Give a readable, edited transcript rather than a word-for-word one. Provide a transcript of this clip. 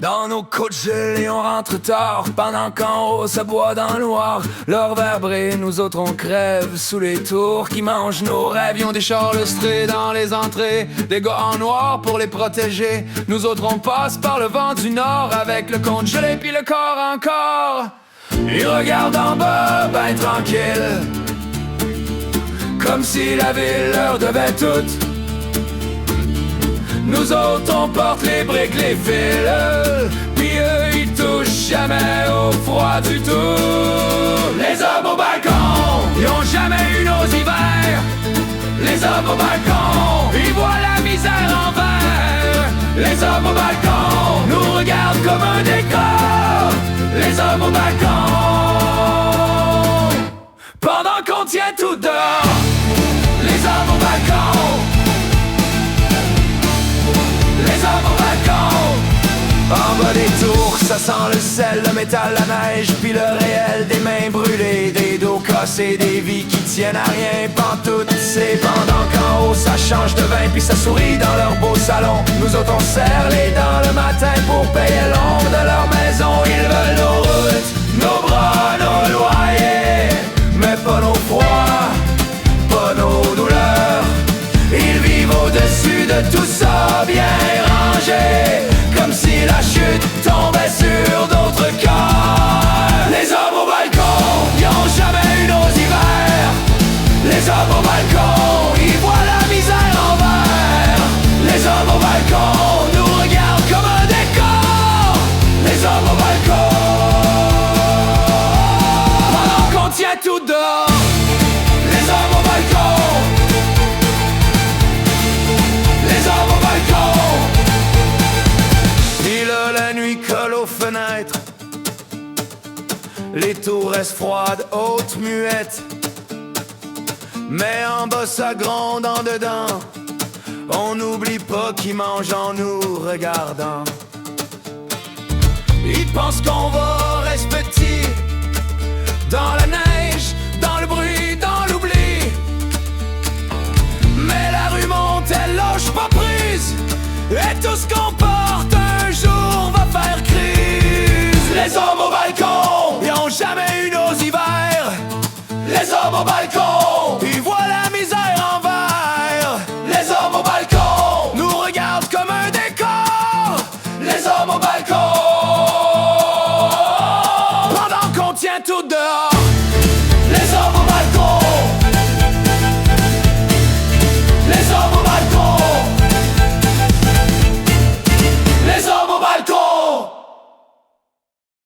Dans nos côtes gelées on rentre tard, pendant qu'en haut ça boit dans le noir. Leurs verres brillent, nous autres on crève sous les tours qui mangent nos rêves. Ils ont des chars lustrés dans les entrées, des gars en noir pour les protéger. Nous autres on passe par le vent du nord avec le compte gelé puis le corps encore. Ils regardent en bas ben tranquille, comme si la ville leur devait toute. Nous autres on porte les briques, les fils, puis eux ils touchent jamais au froid du tout. Les hommes au balcon, ils ont jamais eu nos hivers. Les hommes au balcon, ils voient la misère en vert. Les hommes au balcon, nous regardent comme un décor. Les hommes au balcon, pendant qu'on tient tout dehors. Les hommes au balcon, les hommes au balcon. En bas des tours, ça sent le sel, le métal, la neige, puis le réel des mains brûlées, des dos cassés, des vies qui tiennent à rien pantoute. C'est pendant qu'en haut ça change de vin, puis ça sourit dans leur beau salon. Nous autres on serre les dents le matin pour payer l'ombre de leur maison. Ils veulent nos routes, nos bras, nos loyers, mais pas nos froids, pas nos douleurs. Ils vivent au-dessus de tout ça, bien rangés, comme si la chute tombait sur d'autres cœurs. Les hommes au balcon, ils ont jamais eu nos hivers. Les hommes au balcon, ils voient la misère en vert. Les hommes au balcon, nous regardent comme un décor. Les hommes au balcon, pendant qu'on tient tout dehors. Les hommes au balcon, les hommes au balcon. Et là la nuit colle aux fenêtres, les tours restent froides, hautes, muettes. Mais en bas ça gronde en dedans. On n'oublie pas qu'ils mangent en nous regardant. Ils pensent qu'on va rester petit, dans la neige, dans le bruit, dans l'oubli. Mais la rue monte, elle lâche pas prise, et tout ce qu'on porte un jour va faire crise. Les hommes au balcon, ils ont jamais eu nos hivers. Les hommes au balcon,